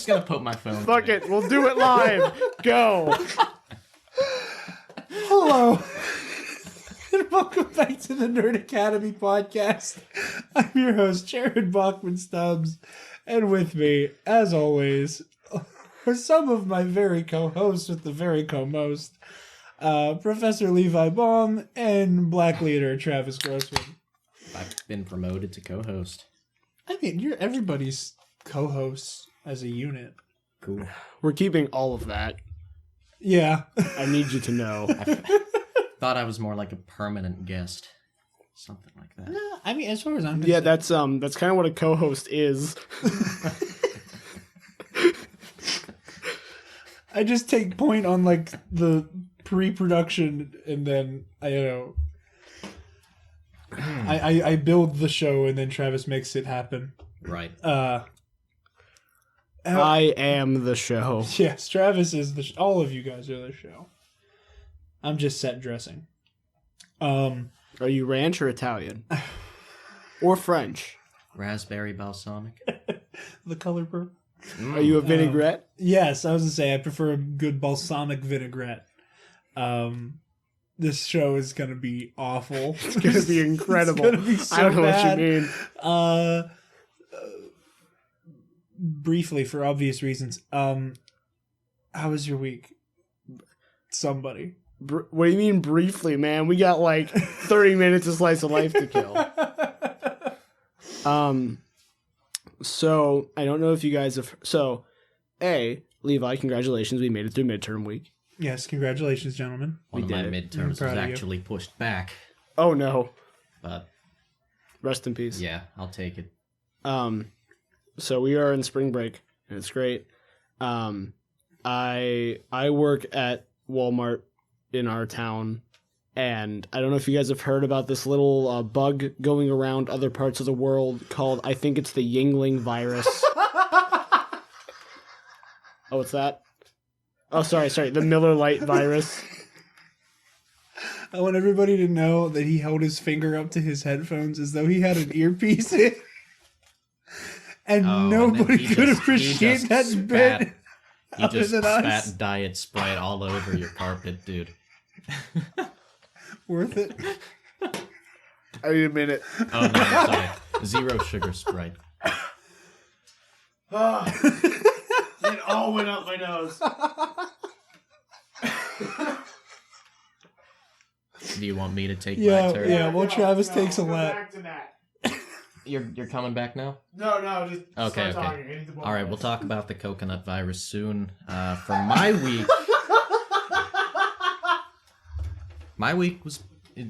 just gonna put my phone. Fuck it, we'll do it live. Go. Hello. And welcome back to the Nerd Academy podcast. I'm your host, Jared Bachman-Stubbs. And with me, as always, are some of my very co-hosts with the very co-most, Professor Levi Baum and Black Leader Travis Grossman. I've been promoted to co-host. I mean, you're everybody's co-host as a unit. Cool. We're keeping all of that. Yeah. I need you to know. I thought I was more like a permanent guest. Something like that. No, I mean, as far as I'm Yeah, concerned. that's kind of what a co-host is. I just take point on, like, the pre-production, and then, I build the show, and then Travis makes it happen. Right. I am the show. Yes, Travis is all of you guys are the show. I'm just set dressing. Are you ranch or Italian? Or French? Raspberry balsamic. The color purple. Are you a vinaigrette? Yes, I was gonna say I prefer a good balsamic vinaigrette. This show is gonna be awful. It's gonna be incredible. It's gonna be so I don't know bad. what you mean. Briefly, for obvious reasons. How was your week? Somebody. What do you mean briefly, man? We got like 30 minutes of slice of life to kill. So I don't know if you guys have. So, Levi, congratulations, we made it through midterm week. Yes, congratulations, gentlemen. One of my did it. midterms was proud of you. actually pushed back. Oh no, But rest in peace. yeah, I'll take it. So we are in spring break, and it's great. I work at Walmart in our town, and I don't know if you guys have heard about this little bug going around other parts of the world called, I think it's the Yingling virus. Oh, what's that? Oh, sorry, the Miller Lite virus. I want everybody to know that he held his finger up to his headphones as though he had an earpiece in. And Oh, nobody and then he could just- appreciate he just that spat. bit. You Other just than spat us. diet Sprite all over your carpet, dude. Worth it. I need a minute. Oh, no, I'm sorry. Zero sugar Sprite. It all went up my nose. Do you want me to take my Yeah, turn? yeah. Well, Travis takes a lap. You're coming back now? No, just Okay, okay. All right, we'll talk about the coconut virus soon. For my week,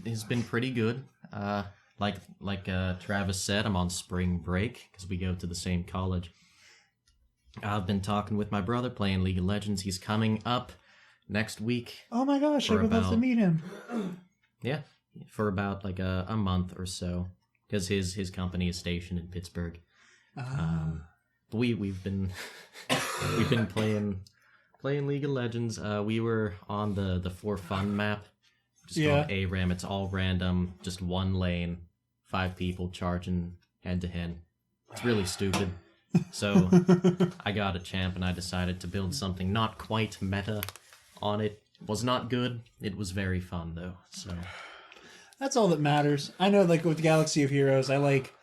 has been pretty good. Like Travis said, I'm on spring break because we go to the same college. I've been talking with my brother, playing League of Legends. He's coming up next week. Oh my gosh, I For would love to about- meet him. Yeah, for about like a month or so, because his company is stationed in Pittsburgh. But we've been playing League of Legends. We were on the For Fun map, just called ARAM. It's all random, just one lane, 5 people charging head to head. It's really stupid. So I got a champ and I decided to build something not quite meta on it. It was not good. It was very fun though. So That's all that matters. I know, like with Galaxy of Heroes, I like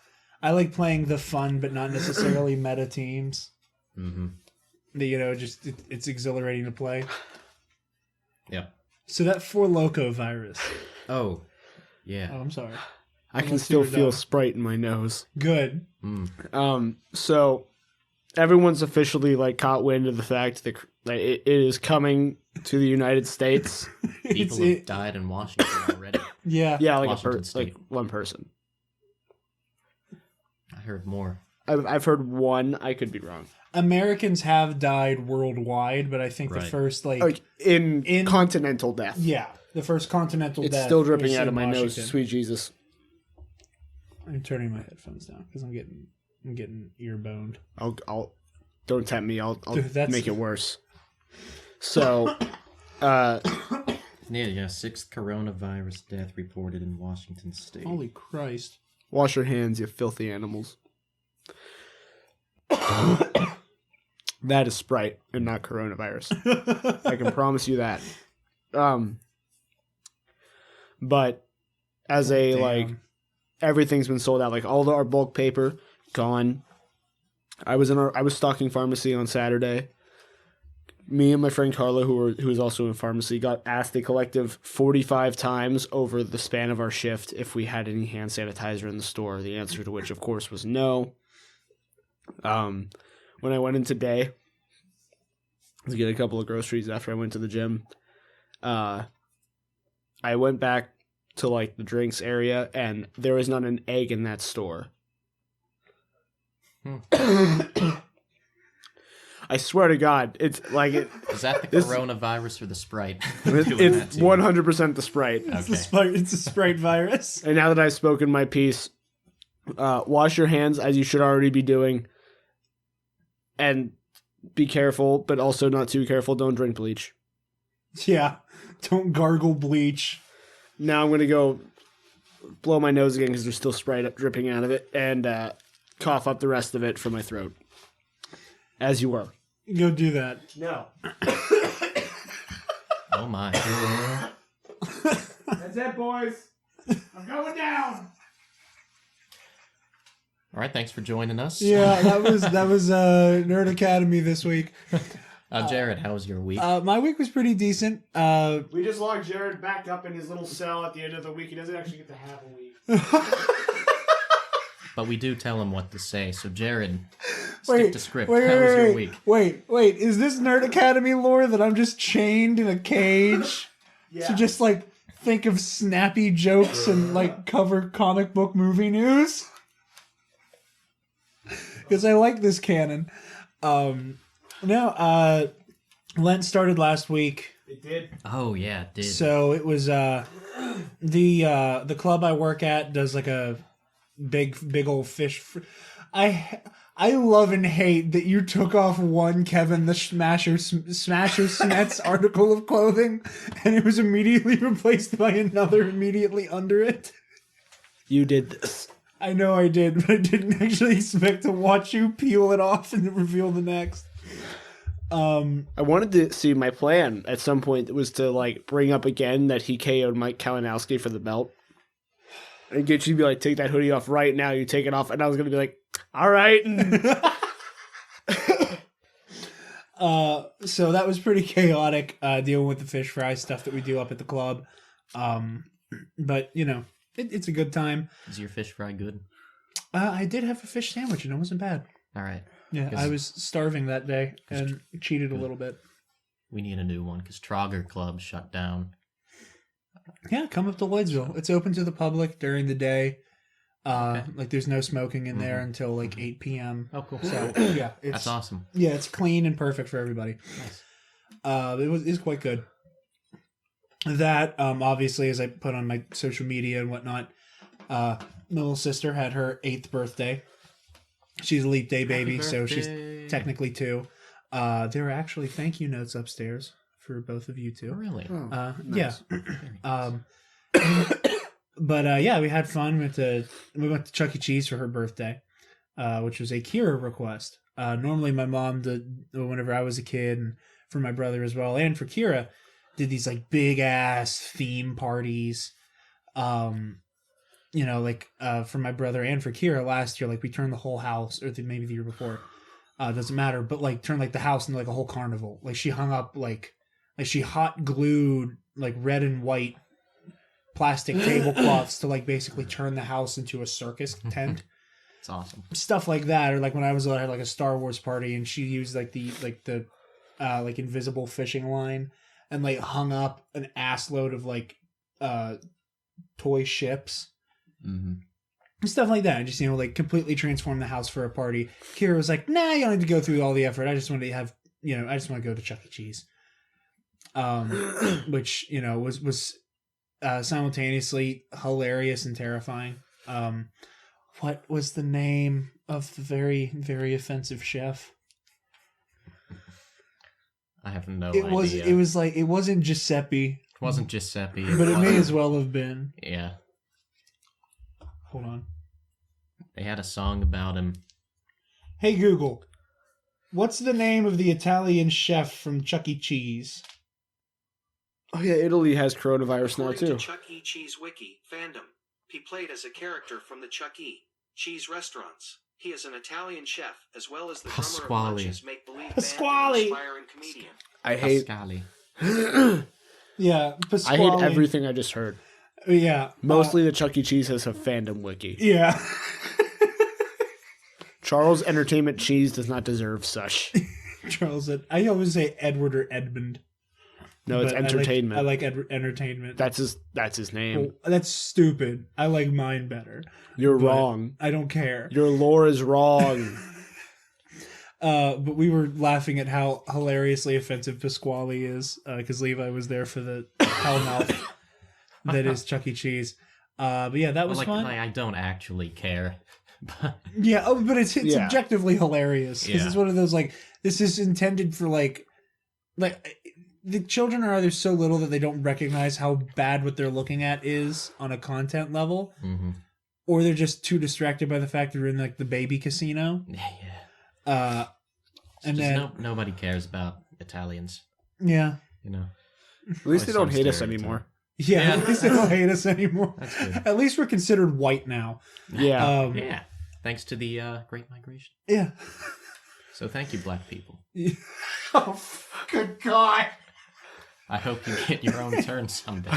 playing the fun but not necessarily meta teams. mm-hmm. Just it's exhilarating to play. Yeah. So that Four Loko virus. Oh, yeah. Oh, I'm sorry. I can Unless still you're feel done. Sprite in my nose. Good. So everyone's officially like caught wind of the fact that it is coming to the United States. People have died in Washington already. Yeah. Yeah, like Washington State. like one person. I heard more. I've heard one. I could be wrong. Americans have died worldwide, but I think the Right. first Like in continental death. yeah, the first continental It's death. still dripping was out in of my nose. Washington. Sweet Jesus. I'm turning my headphones down because I'm getting ear boned. I'll don't tempt me. I'll Dude, that's- make it worse. So, Yeah, sixth coronavirus death reported in Washington State. Holy Christ! wash your hands, you filthy animals. That is Sprite and not coronavirus. I can promise you that. But as everything's been sold out. Like all our bulk paper gone. I was stocking pharmacy on Saturday. Me and my friend Carla, who was also in pharmacy, got asked a collective 45 times over the span of our shift if we had any hand sanitizer in the store. The answer to which, of course, was no. When I went in today to get a couple of groceries after I went to the gym, I went back to like the drinks area, and there was not an egg in that store. I swear to God, it's like it. Is that the coronavirus or the Sprite? It's 100% the Sprite. It's the Sprite. It's a Sprite virus. And now that I've spoken my piece, wash your hands as you should already be doing, and be careful, but also not too careful. Don't drink bleach. Yeah, don't gargle bleach. Now I'm gonna go blow my nose again because there's still Sprite dripping out of it, and cough up the rest of it from my throat. As you were. Go do that. No. Oh my. That's it, boys. I'm going down. All right, thanks for joining us. Yeah, that was Nerd Academy this week. Jared, how was your week? My week was pretty decent. We just locked Jared back up in his little cell at the end of the week. He doesn't actually get to have a week. But we do tell him what to say. So, Jared, Wait, stick to script. How was your week? Wait. Is this Nerd Academy lore that I'm just chained in a cage to just, like, think of snappy jokes and, like, cover comic book movie news? Because I like this canon. Lent started last week. It did. Oh, yeah, it did. So it was, the club I work at does, like, a big old fish. I love and hate that you took off one Kevin the Smasher Smets article of clothing, and it was immediately replaced by another immediately under it. You did this. I know I did, but I didn't actually expect to watch you peel it off and reveal the next. I wanted to see my plan at some point was to like bring up again that he KO'd Mike Kalinowski for the belt. And get you to be like, take that hoodie off right now. You take it off, and I was gonna be like, all right. So that was pretty chaotic dealing with the fish fry stuff that we do up at the club. But you know, it's a good time. Is your fish fry good? I did have a fish sandwich, and it wasn't bad. All right. Yeah, I was starving that day and cheated a little bit. We need a new one because Trogger Club shut down. Yeah, come up to Lloydsville. It's open to the public during the day. Like there's no smoking in there until like 8 p.m. Oh, cool. So yeah, That's awesome. Yeah, it's clean and perfect for everybody. Nice. It's quite good. That obviously, as I put on my social media and whatnot, my little sister had her 8th birthday. She's a leap day baby, so she's technically 2. There are actually thank you notes upstairs for both of you two. Really? Yeah. But yeah, we had fun. We went to Chuck E. Cheese for her birthday, which was a Kira request. Normally my mom did, whenever I was a kid, and for my brother as well, and for Kira, did these like big ass theme parties. You know, like for my brother and for Kira last year, like we turned the whole house, or maybe the year before, doesn't matter, but like turned like the house into like a whole carnival. Like she hung up like she hot glued like red and white plastic tablecloths to like basically turn the house into a circus tent. It's awesome. Stuff like that. Or like when I was I had like a Star Wars party, and she used like the invisible fishing line and like hung up an ass load of like toy ships. Mm-hmm. Stuff like that. Just, you know, like completely transform the house for a party. Kira was like, nah, you don't need to go through all the effort. I just want to have, you know, I just want to go to Chuck E. Cheese. Which, you know, was simultaneously hilarious and terrifying. What was the name of the very, very offensive chef? I have no idea. It was like, it wasn't Giuseppe. It wasn't Giuseppe. But it may as well have been. Yeah. Hold on. They had a song about him. Hey, Google. What's the name of the Italian chef from Chuck E. Cheese? Oh yeah, Italy has coronavirus now According too. to Chuck E. Cheese Wiki, fandom. He played as a character from the Chuck E. Cheese restaurants. He is an Italian chef, as well as the drummer Pasquale. of Lunch's make-believe Pasquale. band and aspiring comedian. I hate. Pascali. Yeah, I Pasquale. hate everything I just heard. Yeah. Mostly the Chuck E. Cheese has a fandom wiki. Yeah. Charles Entertainment Cheese does not deserve such. Charles, I always say Edward or Edmund. No, it's but entertainment. I like entertainment. That's his name. Well, that's stupid. I like mine better. You're but wrong. I don't care. Your lore is wrong. But we were laughing at how hilariously offensive Pasquale is, because Levi was there for the hellmouth that is Chuck E. Cheese. But yeah, that was fun. I don't actually care. Yeah, but it's objectively hilarious because it's one of those this is intended for like the children are either so little that they don't recognize how bad what they're looking at is on a content level, or they're just too distracted by the fact they're in like the baby casino. Yeah. And then nobody cares about Italians. Yeah. You know. At least they don't hate us anymore. Yeah, at least they don't hate us anymore. That's good. At least we're considered white now. Yeah. Yeah. Thanks to the Great Migration. Yeah. So thank you, black people. Oh, good God. I hope you get your own turn someday.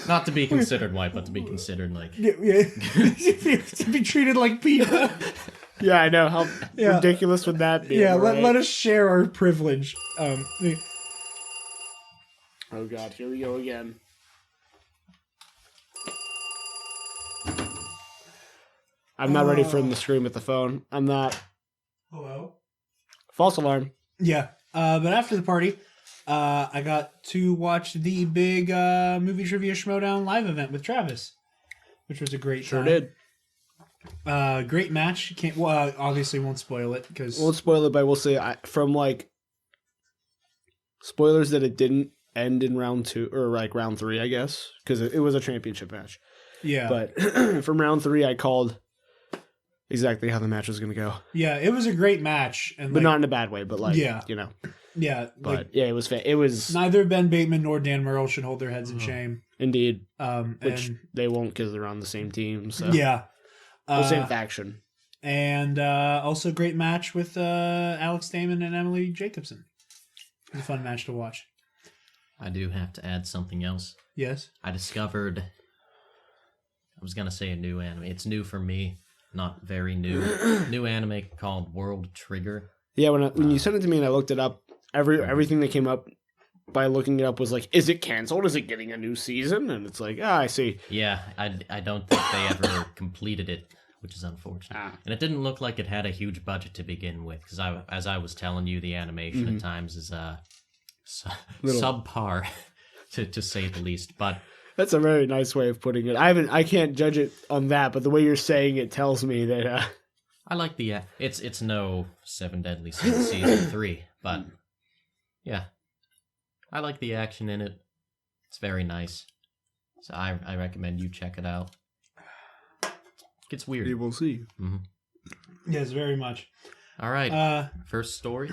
Not to be considered white, but to be considered like... Yeah. To be treated like people. Yeah, I know. How ridiculous would that be? Yeah, right? let us share our privilege. Oh God, here we go again. I'm not ready for him to scream at the phone. I'm not. Hello? False alarm. Yeah. But after the party, I got to watch the big movie trivia Schmodown live event with Travis, which was a great time. Sure did. Great match. Obviously won't spoil it because Won't spoil it, but I will say from spoilers that it didn't end in round 2 or round 3, I guess, because it was a championship match. Yeah. But from round 3, I called exactly how the match was going to go. Yeah, it was a great match, but not in a bad way. But Yeah, But it was it was neither Ben Bateman nor Dan Murrell should hold their heads in shame. Indeed. Which they won't because they're on the same team. So yeah, the same faction. And also great match with Alex Damon and Emily Jacobson. It was a fun match to watch. I do have to add something else. Yes. I discovered... I was going to say a new anime. It's new for me. Not very new. New anime called World Trigger. Yeah, when you sent it to me and I looked it up, everything that came up by looking it up was like, is it canceled? Is it getting a new season? And it's like, I see. Yeah, I don't think they ever completed it, which is unfortunate. And it didn't look like it had a huge budget to begin with, because as I was telling you, the animation at times is subpar, to say the least. But that's a very nice way of putting it. I can't judge it on that, but the way you're saying it tells me that. I like the it's no Seven Deadly Sins season 3, but yeah, I like the action in it. It's very nice, so I recommend you check it out. It gets weird. We will see. Mm-hmm. Yes, very much. All right. First story.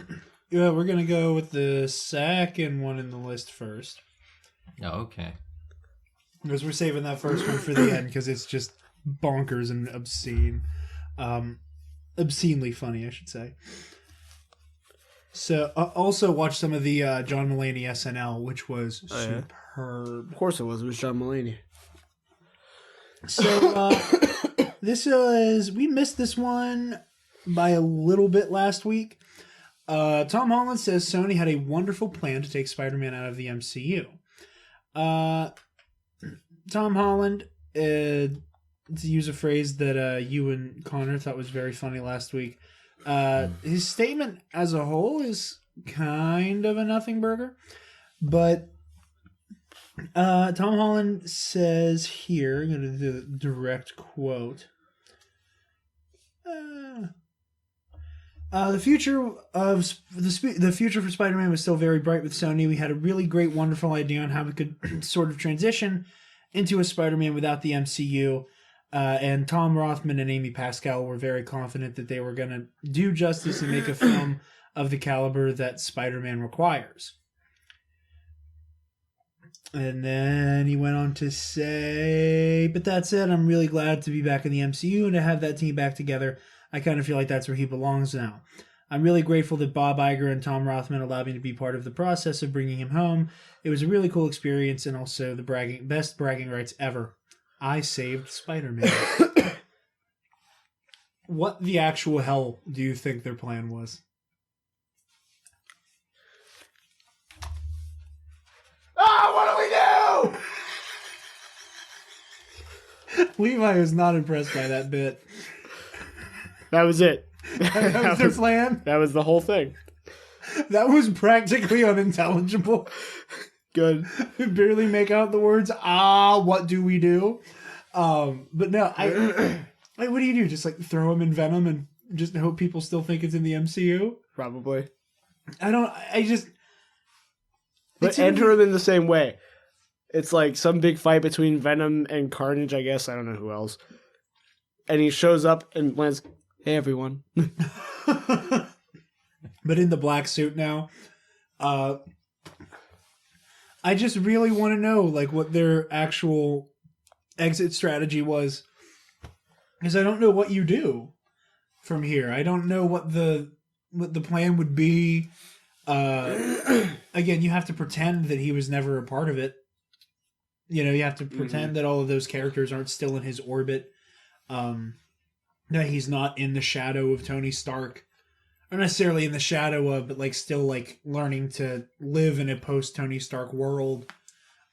Yeah, we're gonna go with the second one in the list first. Oh, okay. Because we're saving that first one for the end because it's just bonkers and obscene. Obscenely funny, I should say. So, also watched some of the John Mulaney SNL, which was superb. Of course it was. It was John Mulaney. So, we missed this one by a little bit last week. Tom Holland says Sony had a wonderful plan to take Spider-Man out of the MCU. Tom Holland, to use a phrase that you and Connor thought was very funny last week, his statement as a whole is kind of a nothing burger. But Tom Holland says here, I'm going to do the direct quote. The future for Spider-Man was still very bright with Sony. We had a really great, wonderful idea on how we could sort of transition into a Spider-Man without the MCU. And Tom Rothman and Amy Pascal were very confident that they were going to do justice and make a film of the caliber that Spider-Man requires. And then he went on to say, but that said, I'm really glad to be back in the MCU and to have that team back together. I kind of feel like that's where he belongs now. I'm really grateful that Bob Iger and Tom Rothman allowed me to be part of the process of bringing him home. It was a really cool experience and also the best bragging rights ever. I saved Spider-Man. What the actual hell do you think their plan was? What do we do? Levi was not impressed by that bit. That was it. That was their plan? That was the whole thing. That was practically unintelligible. Good. Barely make out the words, what do we do? But no, what do you do? Just like throw him in Venom and just hope people still think it's in the MCU? Probably. But enter him in the same way. It's like some big fight between Venom and Carnage, I guess. I don't know who else. And he shows up and lands, hey, everyone. But in the black suit now, I just really want to know like what their actual exit strategy was. Because I don't know what you do from here. I don't know what the plan would be. Again, you have to pretend that he was never a part of it. You know, you have to pretend that all of those characters aren't still in his orbit. That he's not in the shadow of Tony Stark. Or necessarily in the shadow of, but like still like learning to live in a post-Tony Stark world.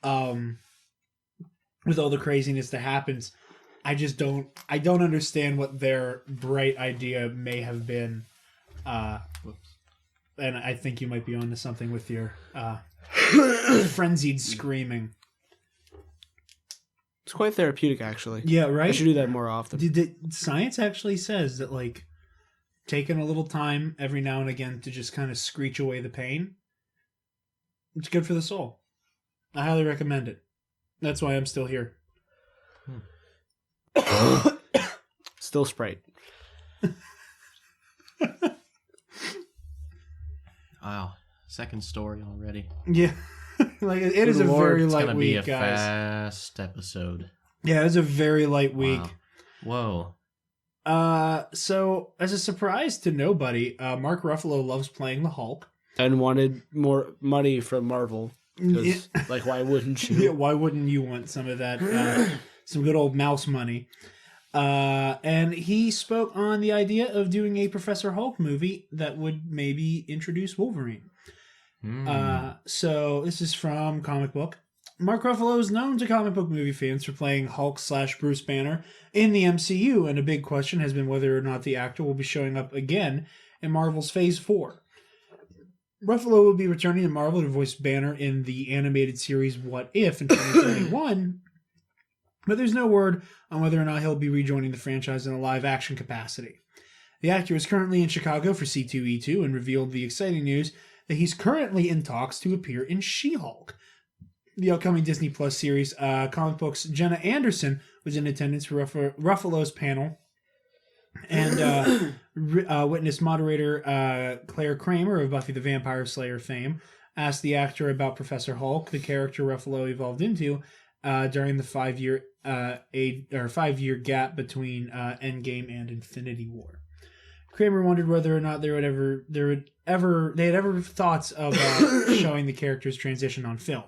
With all the craziness that happens. I don't understand what their bright idea may have been. And I think you might be onto something with your frenzied screaming. It's quite therapeutic, actually. Yeah, right? I should do that more often. Science actually says that, like, taking a little time every now and again to just kind of screech away the pain, it's good for the soul. I highly recommend it. That's why I'm still here. Still Sprite. Wow. Second story already. Yeah. Like it is a very It's light gonna week, be a guys. fast episode. Yeah, it's a very light week. Wow. Whoa. So as a surprise to nobody, Mark Ruffalo loves playing the Hulk. And wanted more money from Marvel. 'Cause, like, why wouldn't you? Yeah, why wouldn't you want some of that, some good old mouse money? And he spoke on the idea of doing a Professor Hulk movie that would maybe introduce Wolverine. So this is from Comic Book. Mark Ruffalo is known to comic book movie fans for playing Hulk/Bruce Banner in the MCU, and a big question has been whether or not the actor will be showing up again in Marvel's Phase 4. Ruffalo will be returning to Marvel to voice Banner in the animated series What If in 2031, but there's no word on whether or not he'll be rejoining the franchise in a live-action capacity. The actor is currently in Chicago for C2E2 and revealed the exciting news that he's currently in talks to appear in She-Hulk. The upcoming Disney Plus series, Comic Book's Jenna Anderson was in attendance for Ruffalo's panel, and witness moderator Claire Kramer of Buffy the Vampire Slayer fame asked the actor about Professor Hulk, the character Ruffalo evolved into during the 5-year gap between Endgame and Infinity War. Kramer wondered whether or not they had ever thoughts of showing the character's transition on film.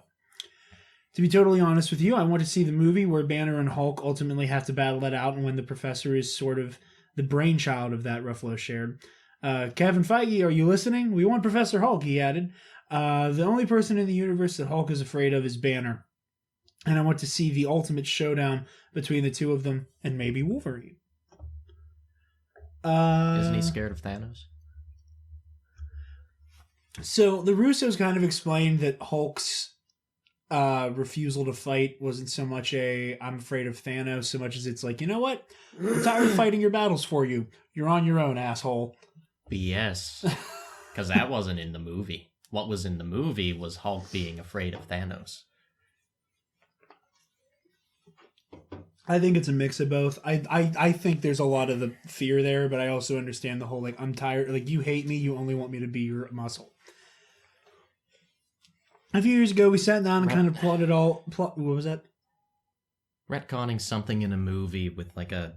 To be totally honest with you, I want to see the movie where Banner and Hulk ultimately have to battle it out, and when the Professor is sort of the brainchild of that, Ruffalo shared. Kevin Feige, are you listening? We want Professor Hulk, he added. The only person in the universe that Hulk is afraid of is Banner. And I want to see the ultimate showdown between the two of them and maybe Wolverine. Isn't he scared of Thanos? So the Russos kind of explained that Hulk's refusal to fight wasn't so much I'm afraid of Thanos, so much as it's like, you know what? I'm tired of fighting your battles for you. You're on your own, asshole. BS. Because that wasn't in the movie. What was in the movie was Hulk being afraid of Thanos. I think it's a mix of both. I think there's a lot of the fear there, but I also understand the whole, like, I'm tired. Like, you hate me. You only want me to be your muscle. A few years ago, we sat down and kind of plotted what was that? Retconning something in a movie with like a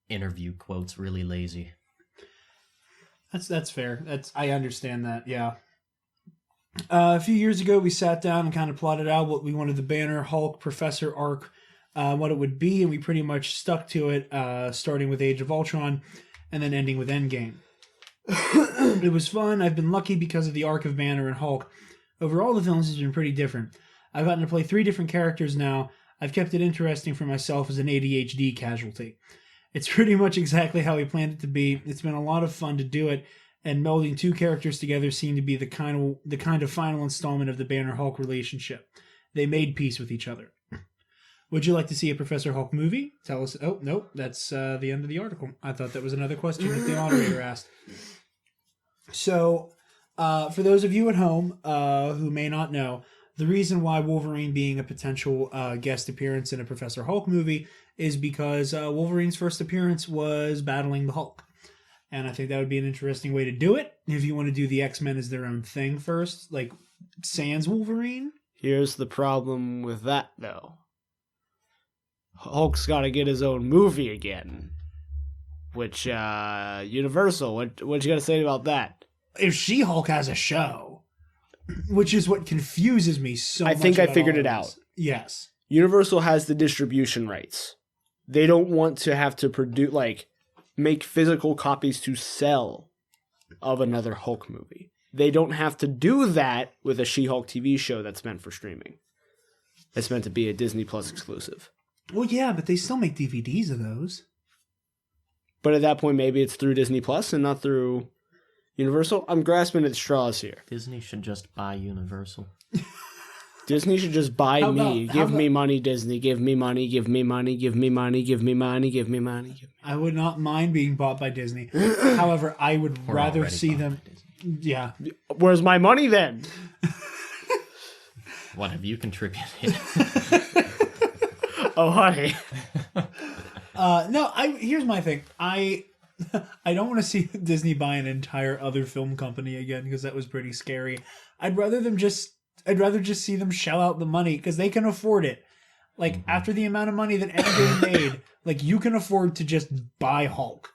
interview quote's really lazy. That's fair. I understand that. Yeah. A few years ago, we sat down and kind of plotted out what we wanted the Banner, Hulk, Professor arc, what it would be, and we pretty much stuck to it, starting with Age of Ultron and then ending with Endgame. It was fun. I've been lucky because of the arc of Banner and Hulk. Overall, the films has been pretty different. I've gotten to play 3 different characters now. I've kept it interesting for myself as an ADHD casualty. It's pretty much exactly how we planned it to be. It's been a lot of fun to do it, and melding 2 characters together seemed to be the kind of final installment of the Banner-Hulk relationship. They made peace with each other. Would you like to see a Professor Hulk movie? Tell us. Oh, nope, that's the end of the article. I thought that was another question that the moderator asked. So, for those of you at home who may not know, the reason why Wolverine being a potential guest appearance in a Professor Hulk movie is because Wolverine's first appearance was battling the Hulk. And I think that would be an interesting way to do it. If you want to do the X-Men as their own thing first, like sans Wolverine. Here's the problem with that, though. Hulk's got to get his own movie again. Which, Universal, what you got to say about that? If She-Hulk has a show, which is what confuses me so much. I think I about figured all it of out. this. Yes. Universal has the distribution rights. They don't want to have to produce, make physical copies to sell of another Hulk movie. They don't have to do that with a She-Hulk TV show that's meant for streaming. It's meant to be a Disney Plus exclusive. Well, yeah, but they still make DVDs of those. But at that point, maybe it's through Disney Plus and not through Universal. I'm grasping at straws here. Disney should just buy Universal. Disney should just buy me. Give me money, Disney. Give me money, give me money, give me money, give me money, give me money. I would not mind being bought by Disney. However, I would We're rather already see bought them. by Disney. Yeah. Where's my money then? What have you contributed? Oh, honey. No, here's my thing. I don't want to see Disney buy an entire other film company again because that was pretty scary. I'd rather just see them shell out the money because they can afford it. Like after the amount of money that Endgame made, like you can afford to just buy Hulk.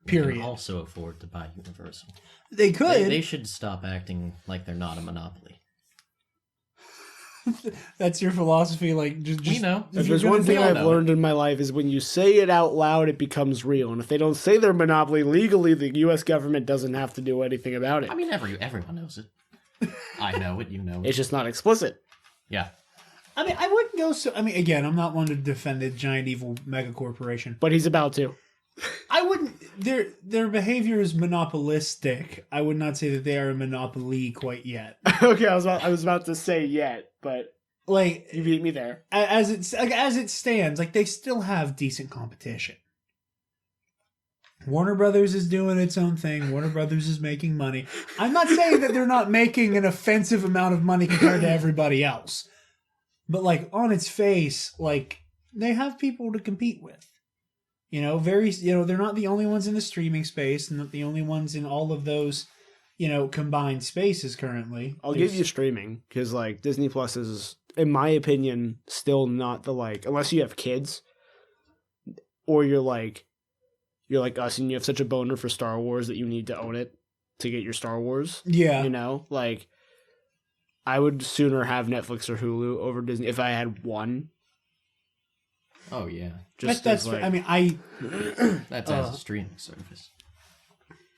Period. They can also afford to buy Universal. They could. They should stop acting like they're not a monopoly. That's your philosophy. Like just We know. If there's one thing I've learned in my life is when you say it out loud, it becomes real. And if they don't say they're monopoly legally, the U.S. government doesn't have to do anything about it. I mean, everyone knows it. I know it. You know it. It's just not explicit. Yeah. I mean, I wouldn't go so. I mean, again, I'm not one to defend the giant evil mega corporation. But he's about to. I wouldn't. Their behavior is monopolistic. I would not say that they are a monopoly quite yet. Okay, I was about to say yet, but Like you beat me there. as it stands, like they still have decent competition. Warner Brothers is doing its own thing. Warner Brothers is making money. I'm not saying that they're not making an offensive amount of money compared to everybody else. But like on its face, like they have people to compete with. They're not the only ones in the streaming space, and not the only ones in all of those, combined spaces currently. I'll give you streaming because like Disney Plus is, in my opinion, still not the unless you have kids, or you're like us and you have such a boner for Star Wars that you need to own it to get your Star Wars. Yeah, I would sooner have Netflix or Hulu over Disney if I had one. Oh yeah. That's as a streaming service.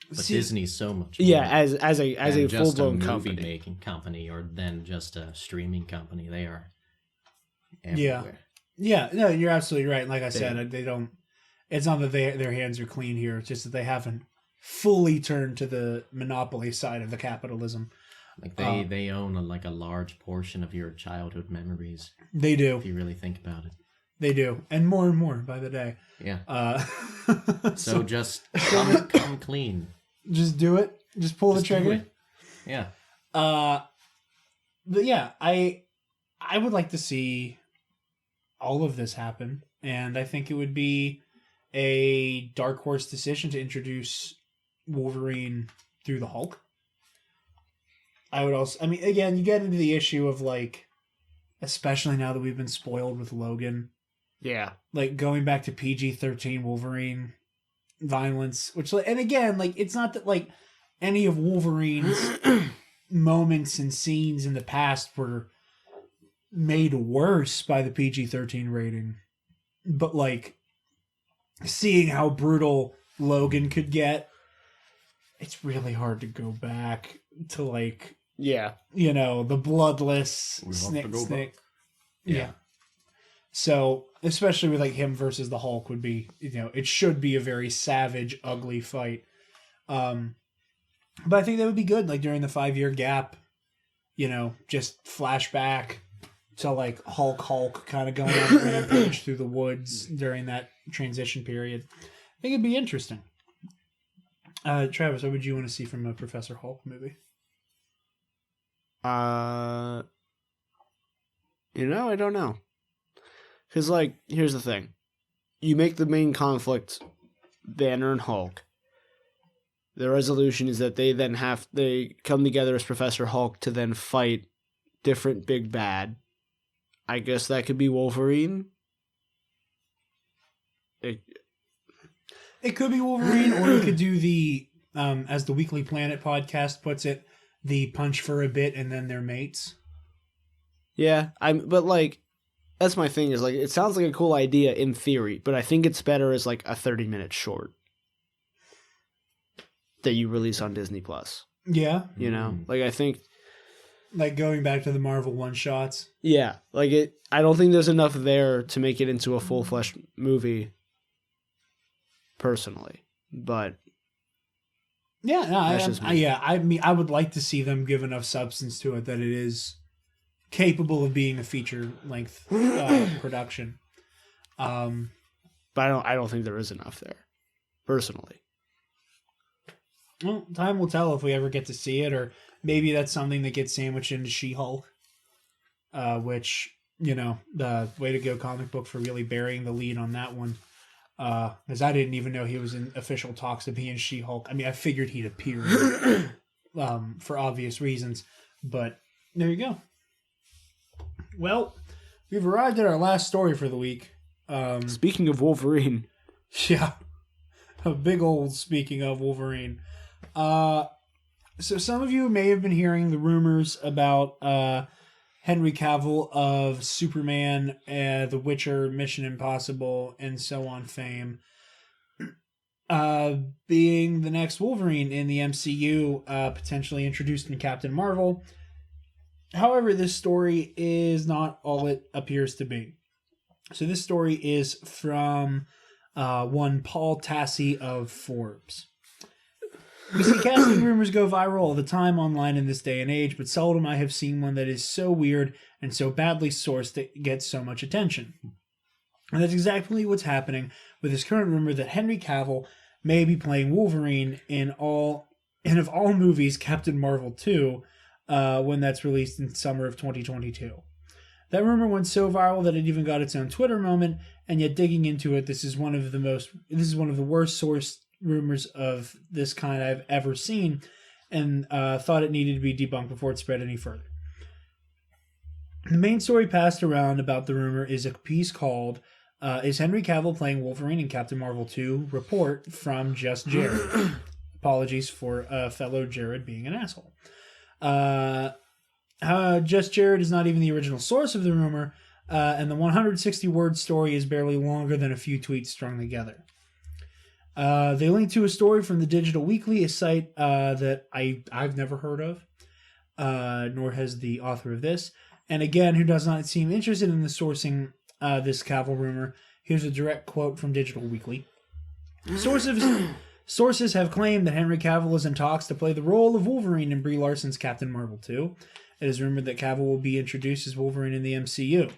But Disney's so much more as a full blown movie company. making company, or then just a streaming company. They are everywhere. Yeah. No, you're absolutely right. Like I said, they don't. It's not that their hands are clean here. It's just that they haven't fully turned to the monopoly side of the capitalism. Like they own a large portion of your childhood memories. They do. If you really think about it. They do, and more by the day. Yeah. So just come clean. Just do it. Just pull the trigger. Do it. Yeah. But yeah, I would like to see all of this happen. And I think it would be a dark horse decision to introduce Wolverine through the Hulk. I would also, I mean, again, you get into the issue of like, especially now that we've been spoiled with Logan, Yeah. like going back to PG-13 Wolverine violence, which, and again, like, it's not that like any of Wolverine's moments and scenes in the past were made worse by the PG-13 rating, but like seeing how brutal Logan could get, it's really hard to go back to like, Yeah. you know, the bloodless We have to snick go snick. back. Yeah. So, especially with like him versus the Hulk would be, you know, it should be a very savage, ugly fight. But I think that would be good, like during the 5-year gap, you know, just flashback to like Hulk kind of going on a rampage through the woods during that transition period. I think it'd be interesting. Travis, what would you want to see from a Professor Hulk movie? You know, I don't know. Because, like, here's the thing. You make the main conflict Banner and Hulk. The resolution is that they come together as Professor Hulk to then fight different big bad. I guess that could be Wolverine. It could be Wolverine, or you could do the, as the Weekly Planet podcast puts it, the punch for a bit and then they're mates. Yeah, but like, that's my thing is like, it sounds like a cool idea in theory, but I think it's better as like a 30-minute short that you release on Disney Plus. Yeah. You know, like I think, Like going back to the Marvel one-shots. yeah, like I don't think there's enough there to make it into a full-fledged movie. Personally, but Yeah, no, That's just me. I mean, I would like to see them give enough substance to it that it is capable of being a feature-length production. but I don't think there is enough there, personally. Well, time will tell if we ever get to see it, or maybe that's something that gets sandwiched into She-Hulk, which, you know, the way to go comic book for really burying the lead on that one. Because I didn't even know he was in official talks to be in She-Hulk. I mean, I figured he'd appear for obvious reasons, but there you go. Well, we've arrived at our last story for the week. Speaking of Wolverine, Yeah, a big old speaking of Wolverine. So some of you may have been hearing the rumors about Henry Cavill of Superman, The Witcher, Mission Impossible, and so on fame, being the next Wolverine in the MCU, potentially introduced in Captain Marvel. However, this story is not all it appears to be. So this story is from one Paul Tassi of Forbes. We see casting rumors go viral all the time online in this day and age, but seldom I have seen one that is so weird and so badly sourced that it gets so much attention. And that's exactly what's happening with this current rumor that Henry Cavill may be playing Wolverine in of all movies, Captain Marvel 2, when that's released in summer of 2022. That rumor went so viral that it even got its own Twitter moment, and yet digging into it, this is one of the worst sourced rumors of this kind I've ever seen, and thought it needed to be debunked before it spread any further. The main story passed around about the rumor is a piece called Is Henry Cavill Playing Wolverine in Captain Marvel 2? Report from Just Jared. Apologies for fellow Jared being an asshole. Just Jared is not even the original source of the rumor, and the 160-word story is barely longer than a few tweets strung together. They link to a story from the Digital Weekly, a site that I've never heard of, nor has the author of this. And again, who does not seem interested in the sourcing this Cavill rumor. Here's a direct quote from Digital Weekly. Sources have claimed that Henry Cavill is in talks to play the role of Wolverine in Brie Larson's Captain Marvel 2. It is rumored that Cavill will be introduced as Wolverine in the MCU.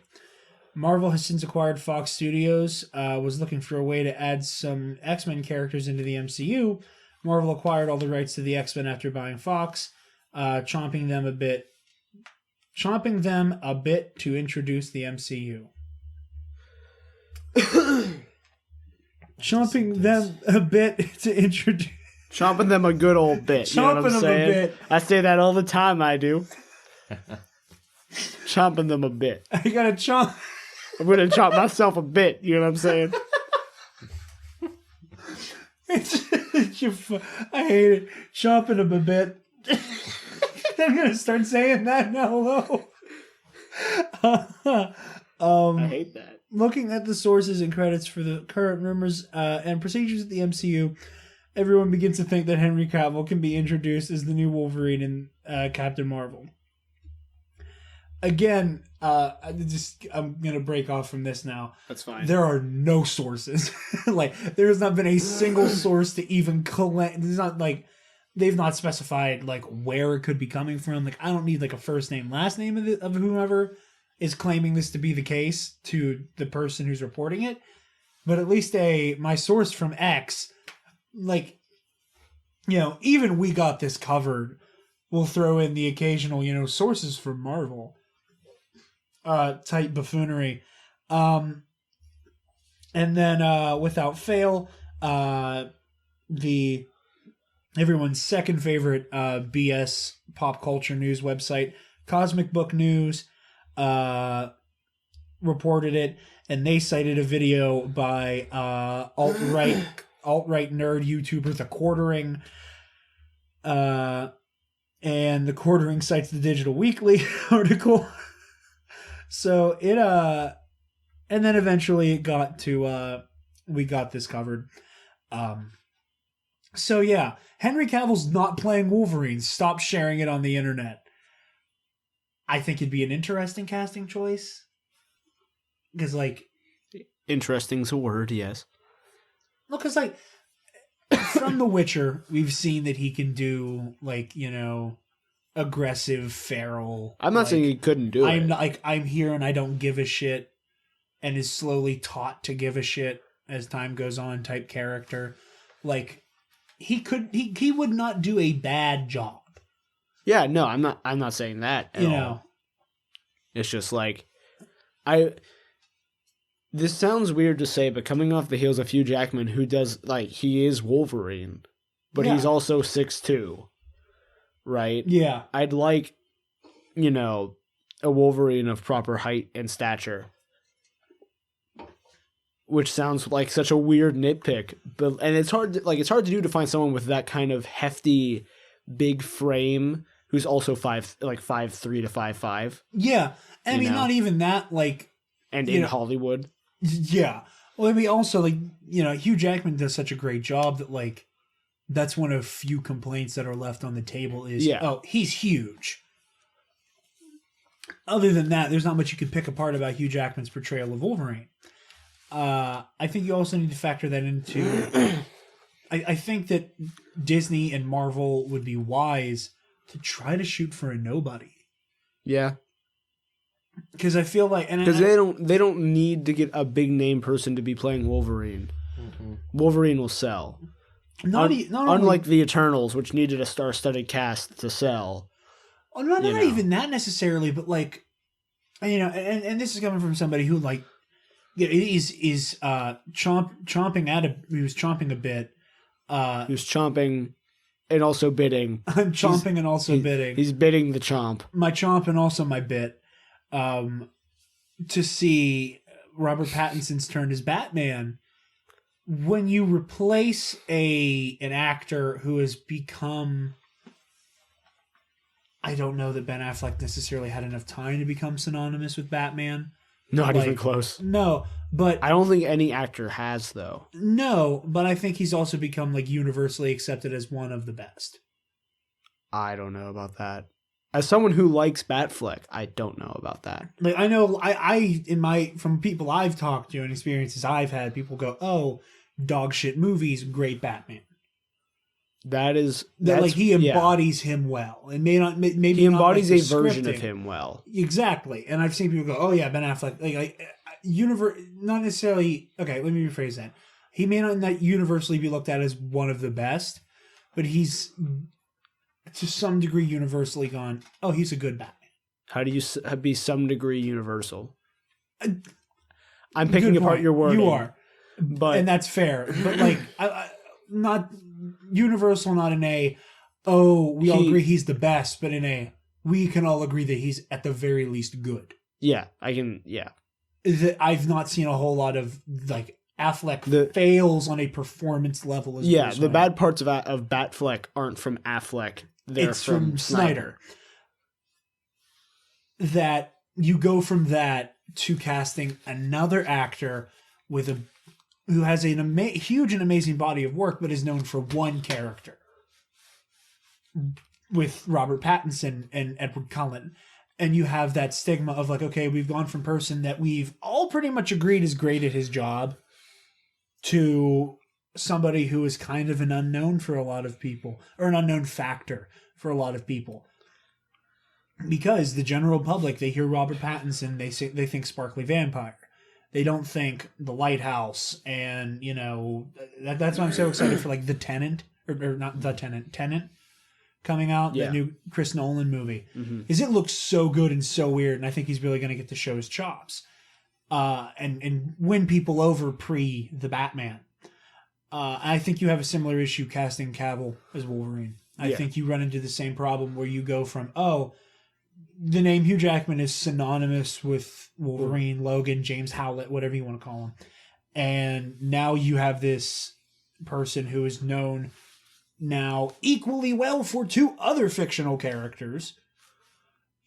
Marvel has since acquired Fox Studios, was looking for a way to add some X-Men characters into the MCU. Marvel acquired all the rights to the X-Men after buying Fox, chomping them a bit to introduce the MCU. chomping them a bit to introduce. Chomping them a good old bit. You know what I'm Chomping them a saying? bit. I say that all the time, I do. Chomping them a bit. I gotta chomp. I'm going to chomp myself a bit. You know what I'm saying? I hate it. Chomping them a bit. I'm gonna start saying that now. I hate that. Looking at the sources and credits for the current rumors and procedures at the MCU, everyone begins to think that Henry Cavill can be introduced as the new Wolverine in Captain Marvel. Again, I'm gonna break off from this now. That's fine. There are no sources. Like, there has not been a single source to even collect. There's not like they've not specified like where it could be coming from. Like, I don't need like a first name, last name of whomever is claiming this to be the case to the person who's reporting it. But at least my source from X, like, you know, even we got this covered. We'll throw in the occasional, you know, sources from Marvel type buffoonery. And then without fail, everyone's second favorite BS pop culture news website, Cosmic Book News, reported it, and they cited a video by alt-right nerd YouTuber The Quartering, and The Quartering cites the Digital Weekly article. So it and then eventually it got to we got this covered. So yeah, Henry Cavill's not playing Wolverine. Stop sharing it on the internet. I think it'd be an interesting casting choice. Because, like... Interesting's a word, yes. Well, because, like, from The Witcher, we've seen that he can do, like, you know, aggressive, feral... I'm not saying he couldn't do it. I'm here and I don't give a shit, and is slowly taught to give a shit as time goes on type character. Like, he would not do a bad job. Yeah, no, I'm not saying that at all. It's just like this sounds weird to say, but coming off the heels of Hugh Jackman, who does, like, he is Wolverine, but he's also 6'2", right? Yeah. I'd like, you know, a Wolverine of proper height and stature. Which sounds like such a weird nitpick, and it's hard to do to find someone with that kind of hefty, big frame who's also 5'3" to 5'5". Yeah, and I mean, not even that, like, and in Hollywood. Yeah, well, I mean, also, like, you know, Hugh Jackman does such a great job that, like, that's one of few complaints that are left on the table is, oh, he's huge. Other than that, there's not much you can pick apart about Hugh Jackman's portrayal of Wolverine. I think you also need to factor that into... I think that Disney and Marvel would be wise to try to shoot for a nobody. Yeah. Because I feel like... Because they don't need to get a big name person to be playing Wolverine. Mm-hmm. Wolverine will sell. Unlike the Eternals, which needed a star-studded cast to sell. Well, not even that necessarily, but, like, you know, and this is coming from somebody who, like, is chomping a bit. He was chomping and also bidding. I'm chomping and also bidding. He's bidding the chomp. My chomp and also my bit. To see Robert Pattinson's turn as Batman. When you replace an actor who has become... I don't know that Ben Affleck necessarily had enough time to become synonymous with Batman. Not even close. No, but... I don't think any actor has, though. No, but I think he's also become, like, universally accepted as one of the best. I don't know about that. As someone who likes Batfleck, I don't know about that. Like, I know, from people I've talked to and experiences I've had, people go, oh, dog shit movies, great Batman. That's like, he embodies him well. And maybe he embodies not, like, a version of him well. Exactly. And I've seen people go, oh yeah, Ben Affleck, not necessarily, okay, let me rephrase that. He may not universally be looked at as one of the best, but he's to some degree universally gone, oh, he's a good Batman. How do you be some degree universal? I'm picking Good apart point. your wording. You are. But And that's fair. But like, not Universal, not in a, oh, we all agree he's the best, but in a, we can all agree that he's at the very least good. yeah, I've not seen a whole lot of like Affleck fails on a performance level. As yeah. The bad parts of Batfleck aren't from Affleck. They're from Snyder. That you go from that to casting another actor who has an huge and amazing body of work, but is known for one character. With Robert Pattinson and Edward Cullen. And you have that stigma of like, okay, we've gone from person that we've all pretty much agreed is great at his job to somebody who is kind of an unknown for a lot of people, or an unknown factor for a lot of people. Because the general public, they hear Robert Pattinson, they think Sparkly Vampire. They don't think The Lighthouse, and, you know, that's why I'm so excited for like The Tenant, or not The Tenant, Tenant coming out, the new Chris Nolan movie. Is it looks so good and so weird, and I think he's really going to get to show his chops. And win people over pre the Batman. I think you have a similar issue casting Cavill as Wolverine. I think you run into the same problem where you go from, the name Hugh Jackman is synonymous with Wolverine, Logan, James Howlett, whatever you want to call him. And now you have this person who is known now equally well for two other fictional characters.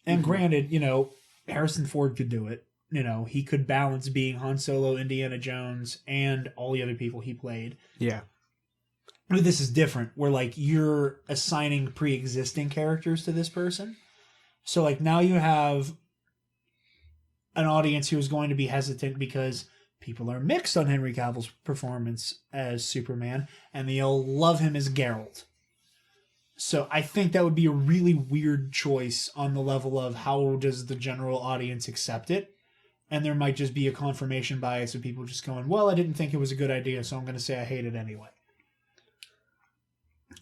And granted, you know, Harrison Ford could do it. You know, he could balance being Han Solo, Indiana Jones, and all the other people he played. Yeah. But this is different, where like you're assigning pre-existing characters to this person. So like now you have an audience who is going to be hesitant because people are mixed on Henry Cavill's performance as Superman, and they'll love him as Geralt. So I think that would be a really weird choice on the level of how does the general audience accept it. And there might just be a confirmation bias of people just going, well, I didn't think it was a good idea, so I'm going to say I hate it anyway.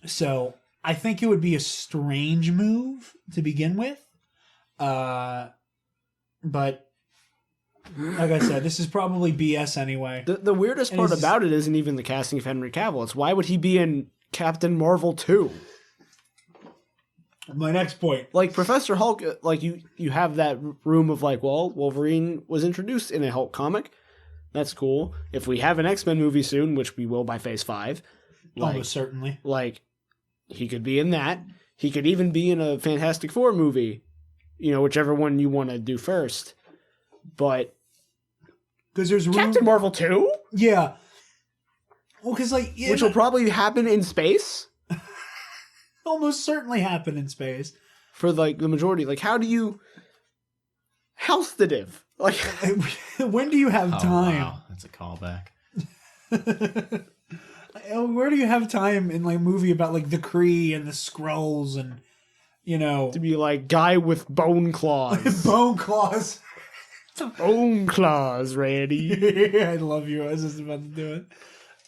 So I think it would be a strange move to begin with. But like I said, this is probably BS anyway. The weirdest part about it isn't even the casting of Henry Cavill. It's why would he be in Captain Marvel 2? My next point. Like, Professor Hulk, like, you have that room of, like, well, Wolverine was introduced in a Hulk comic. That's cool. If we have an X-Men movie soon, which we will by Phase 5. Like, almost certainly. Like, he could be in that. He could even be in a Fantastic Four movie. You know, whichever one you want to do first. But... because there's room... Captain Marvel 2? Yeah. Well, because, like... yeah, which will probably happen in space? almost certainly happen in space. For, like, the majority. Like, how do you... Howstative? Like... when do you have time? Wow, that's a callback. Where do you have time in, like, a movie about, like, the Kree and the Skrulls and, you know... to be, like, guy with bone claws. Bone claws. Bone claws, Randy. I love you. I was just about to do it.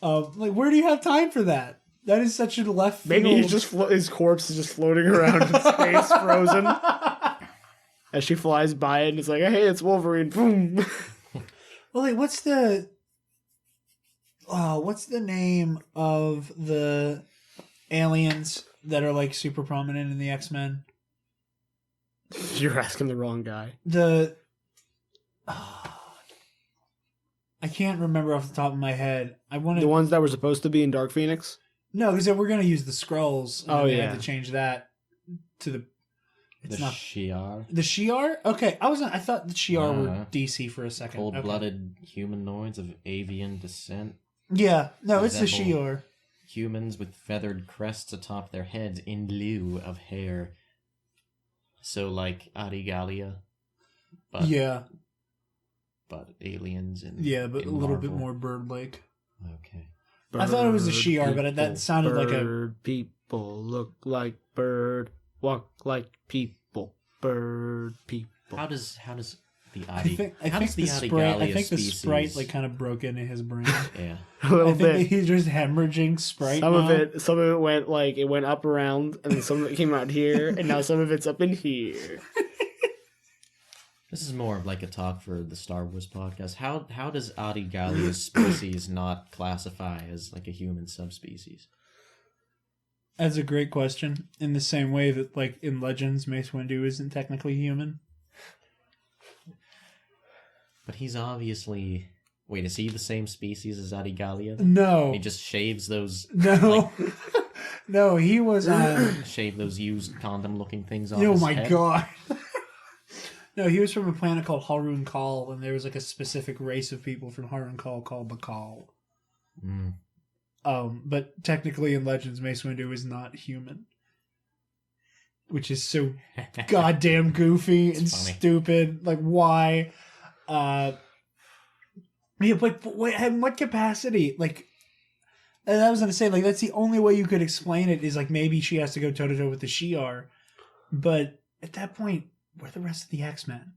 Like, where do you have time for that? That is such a left field. Maybe he's just his corpse is just floating around in space, frozen. As she flies by it, and it's like, hey, it's Wolverine. Boom. Well, like, what's the name of the aliens that are, like, super prominent in the X-Men? You're asking the wrong guy. I can't remember off the top of my head. I wanted the ones that were supposed to be in Dark Phoenix. No, because we're going to use the Skrulls. And they had to change that to the. It's not Shi'ar. The Shi'ar. Okay, I thought the Shi'ar were DC for a second. Cold-blooded humanoids of avian descent. Yeah, no, it's the Shi'ar. Humans with feathered crests atop their heads in lieu of hair. So like Arigalia. But, yeah. But aliens and but a little bit more bird-like. Okay. I thought it was the Shi'ar, but that sounded like a... Bird people look like bird, walk like people, bird people. How does the I think the Sprite like kind of broke into his brain. Yeah. A little I think bit. he's just hemorrhaging Sprite. Some of it went like it went up around, and then some of it came out here, and now some of it's up in here. This is more of like a talk for the Star Wars podcast. How does Adi Gallia's species not classify as like a human subspecies? That's a great question. In the same way that, like, in Legends, Mace Windu isn't technically human. But he's obviously... Wait, is he the same species as Adi Gallia? No. He just shaves those... No. No, he was... shave those used condom-looking things off oh his my head? god. No, he was from a planet called Harun Kal, and there was like a specific race of people from Harun Kal called Bakal. Mm. But technically in Legends, Mace Windu is not human. Which is so goddamn goofy and funny. stupid. Like, why? Yeah, but in what capacity? Like, and I was going to say, like, that's the only way you could explain it is, like, maybe she has to go toe-to-toe with the Shi'ar. But at that point, where are the rest of the X-Men?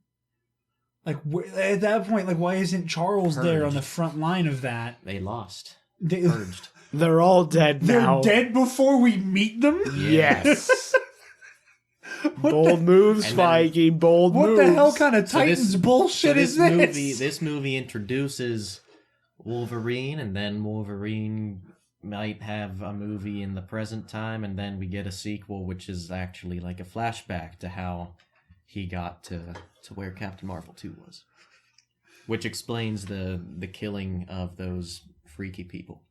Like, at that point, like, why isn't Charles there on the front line of that? They lost. They, Purged. They're all dead they're now. dead before we meet them? Yes. Bold moves, And then- Feige. Bold What moves. the hell kind of So Titans this- bullshit So is this? This movie introduces Wolverine, and then Wolverine might have a movie in the present time, and then we get a sequel, which is actually like a flashback to how he got to where Captain Marvel 2 was. Which explains the killing of those freaky people.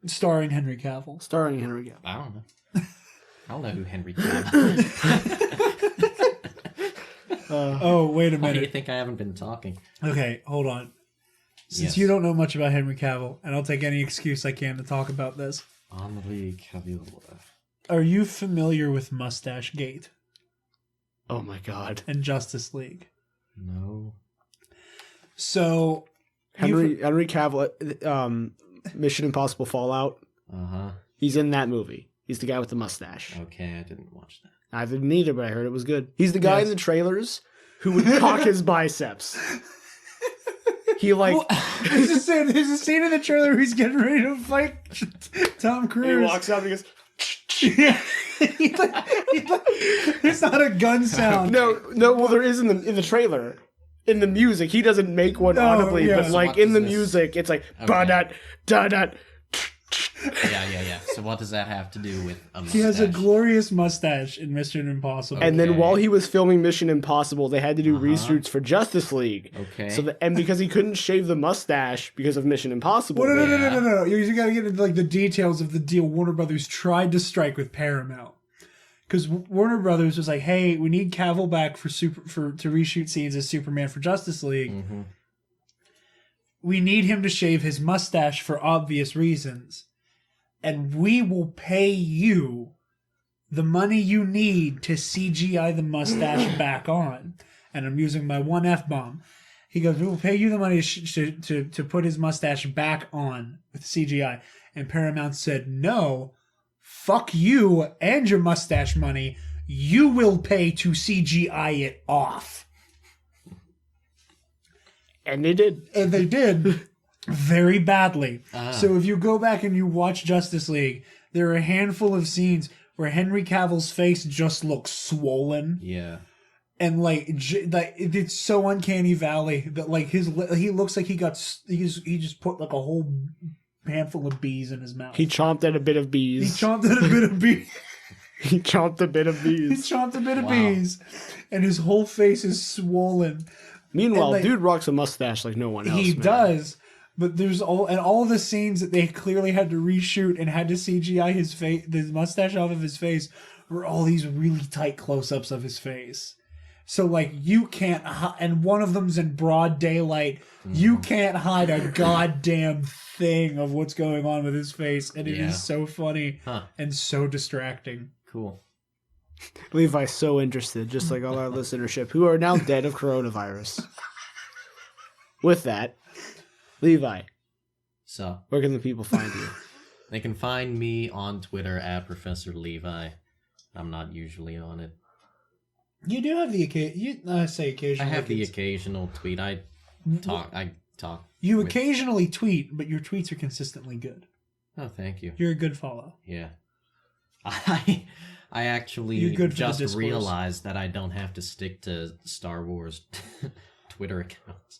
Starring Henry Cavill. Starring Henry Cavill. I don't know. I don't know who Henry Cavill. Oh, wait a Why do you minute. think I haven't been talking? Okay, hold on. Since Yes. you don't know much about Henry Cavill, and I'll take any excuse I can to talk about this, Henry Cavill. are you familiar with Mustache Gate Oh my god. and Justice League? No. So, Henry Cavill, Mission Impossible Fallout. Uh-huh. He's in that movie. He's the guy with the mustache. Okay, I didn't watch that. I didn't either, but I heard it was good. He's the guy Yes. in the trailers who would cock his biceps. He like there's a scene in the trailer where he's getting ready to fight Tom Cruise. he walks out and he goes, Yeah. There's not a gun sound. No, well there is in the trailer. In the music, he doesn't make one Oh, audibly, yeah. but So like what in the does this- music, it's like Okay. ba-dat, da-dat. Yeah. So what does that have to do with a mustache? He has a glorious mustache in Mission Impossible. And then Okay. while he was filming Mission Impossible, they had to do reshoots for Justice League. Okay. So and because he couldn't shave the mustache because of Mission Impossible, Well, no, they- no. You gotta get into like the details of the deal Warner Brothers tried to strike with Paramount. Because Warner Brothers was like, "Hey, we need Cavill back to reshoot scenes as Superman for Justice League. Mm-hmm. We need him to shave his mustache for obvious reasons, and we will pay you the money you need to CGI the mustache back on." And I'm using my one F-bomb. He goes, "We will pay you the money to put his mustache back on with CGI." And Paramount said, "No, fuck you and your mustache money. You will pay to CGI it off." and they did. And they did very badly. Ah. So if you go back and you watch Justice League, there are a handful of scenes where Henry Cavill's face just looks swollen. Yeah. And like it's so uncanny valley that like he looks like he just put like a whole handful of bees in his mouth. He chomped at a bit of He bees. chomped at a bit of bees. He chomped a bit of He bees. chomped a bit of Wow. bees, and his whole face is swollen. Meanwhile, and, like, dude rocks a mustache like no one else. He man. does, but there's all the scenes that they clearly had to reshoot and had to CGI his face, his mustache off of his face, were all these really tight close-ups of his face. So like you can't, and one of them's in broad daylight. You can't hide a goddamn thing of what's going on with his face, and it Yeah. is so funny Huh. and so distracting. Cool. Levi's so interested, just like all our listenership, who are now dead of coronavirus. With that, Levi, So where can the people find you? they can find me on Twitter at Professor Levi. I'm not usually on it. You do have the occasion. I say I occasionally. have the occasional tweet. I talk. You with- occasionally tweet, but your tweets are consistently good. Oh, thank you. You're a good follow. Yeah. I actually You're good for the just discourse. realized that I don't have to stick to Star Wars Twitter accounts.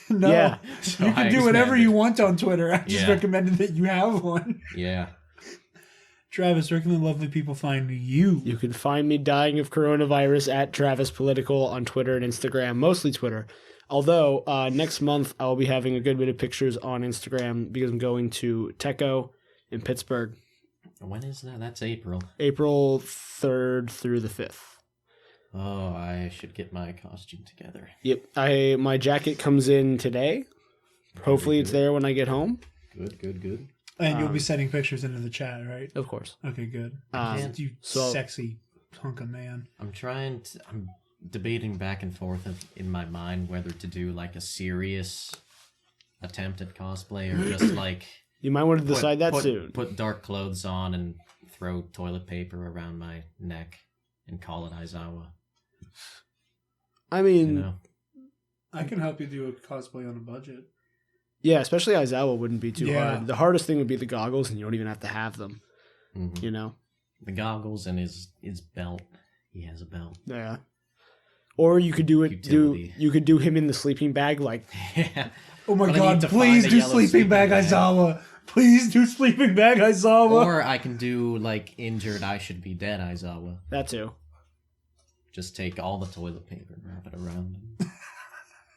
No, Yeah. So you I can do whatever expanded. you want on Twitter. I just Yeah. recommended that you have one. Yeah. Travis, where can the lovely people find you? You can find me dying of coronavirus at Travis Political on Twitter and Instagram, mostly Twitter. Although next month I will be having a good bit of pictures on Instagram because I'm going to Techo in Pittsburgh, When is that? That's April. April 3rd through the 5th. Oh, I should get my costume together. Yep, my jacket comes in today. Hopefully it's there when I get home. Good. And you'll be sending pictures into the chat, right? Of course. Okay, good. You so- sexy hunk of man. I'm debating back and forth in my mind whether to do like a serious attempt at cosplay or just like You might want to decide that put, soon. Put dark clothes on and throw toilet paper around my neck and call it Aizawa. I mean, You know? I can help you do a cosplay on a budget. yeah, especially Aizawa wouldn't be too Yeah. hard. The hardest thing would be the goggles, and you don't even have to have them. Mhm. You know? The goggles and his belt. He has a belt. Yeah. Or you could do it. Utility. You could do him in the sleeping bag, like Yeah. Oh my But I god, need to please find a do yellow sleeping bag Aizawa. Please do sleeping bag Aizawa. Or I can do like injured I should be dead Aizawa. that too. Just take all the toilet paper and wrap it around him.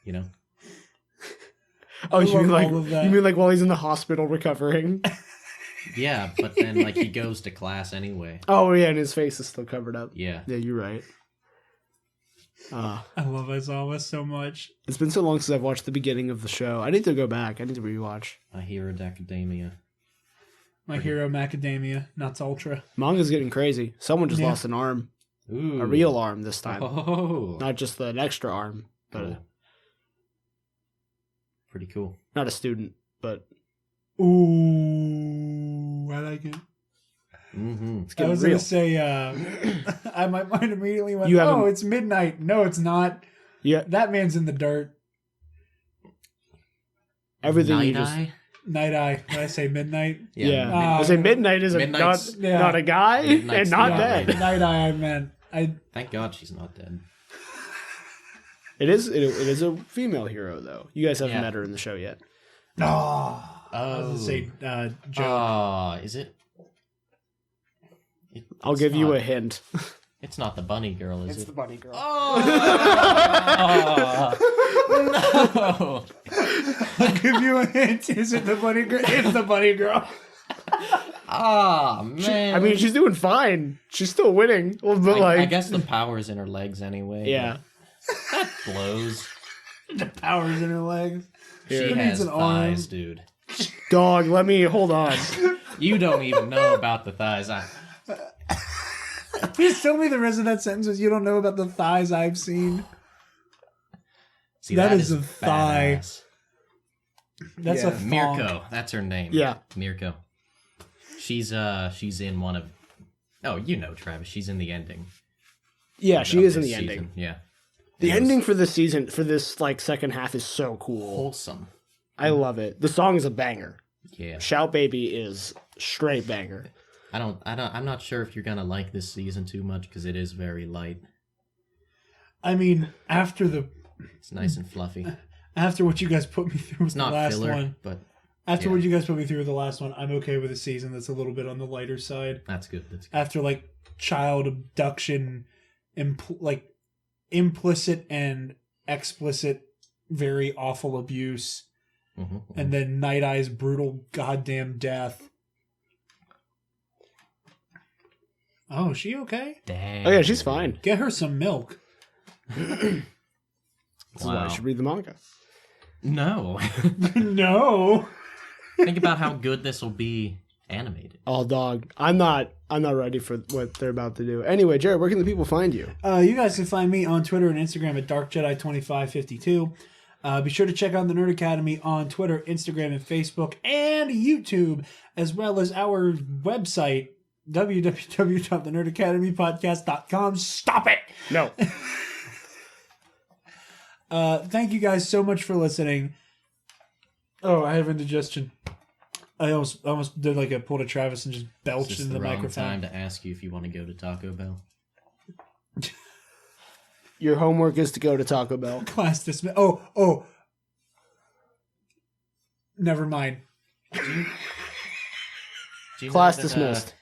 You know? Oh, you love mean like all of that. you mean like while he's in the hospital recovering? Yeah, but then like he goes to class anyway. Oh yeah, and his face is still covered up. Yeah. Yeah, you're right. I love Aizawa so much. It's been so long since I've watched the beginning of the show. I need to go back. I need to rewatch. My Hero Academia. My hero Macadamia, Nuts Ultra. Manga's getting crazy. Someone just Yeah. lost an arm, Ooh. a real arm this time, Oh. not just an extra arm, but Cool. Pretty cool. not a student, but Ooh, I like it. Mm-hmm. it's I getting was real. gonna say, my mind immediately went, You haven't- "Oh, it's midnight." No, it's not. Yeah, That man's in the dirt. everything you Night just Eye? Night Eye. Did I say midnight? yeah. Ah, I say midnight is Midnight's- not a guy Midnight's and not the dead. operator. Night Eye. I meant. Thank God she's not dead. It is a female hero though. You guys haven't Yeah. met her in the show yet. I was gonna say Joe. Is it? I'll It's give you not- a hint. It's not the bunny girl, is it? bunny girl. Oh, no! I'll give you a hint. Is it the bunny girl? It's the bunny girl. Ah, man. I mean, she's doing fine. She's still winning. Well, but I guess the power's in her legs anyway. yeah. That blows. The power's in her legs. She Who has needs an arm? thighs, dude. Dog, let me hold on. You don't even know about the thighs. Please tell me the rest of that sentence is you don't know about the thighs I've seen. See, That is a thigh. badass. That's Yeah. a thong. Mirko, that's her name. Yeah. Mirko. She's in one of. Oh, you know, Travis. She's in the ending. Yeah, she of is in this the ending. season. Yeah. The It was ending for this season, for this like second half, is so cool. wholesome. I love it. The song is a banger. Yeah. Shout Baby is straight banger. I'm not sure if you're gonna like this season too much because it is very light. I mean, after It's nice and fluffy. what you guys put me through with It's the not last filler, one. but After yeah. what you guys put me through with the last one, I'm okay with a season that's a little bit on the lighter side. that's good. That's good. After like child abduction, implicit and explicit, very awful abuse, Mhm. and then Night Eye's brutal goddamn death. Oh, is she okay? Dang. Oh yeah, she's fine. Get her some milk. This is why I Wow. should read the manga. No. No. Think about how good this will be animated. Oh dog, I'm not ready for what they're about to do. Anyway, Jared, where can the people find you? You guys can find me on Twitter and Instagram at DarkJedi2552. Be sure to check out the Nerd Academy on Twitter, Instagram, and Facebook, and YouTube, as well as our website, www.thenerdacademypodcast.com. Stop it! No. Thank you guys so much for listening. Oh, I have indigestion. I almost did like a pull to Travis and just belched It's into the the wrong microphone. time to ask you if you want to go to Taco Bell. Your homework is to go to Taco Bell. Class dismissed. Oh. Never mind. Do you Class know that, dismissed.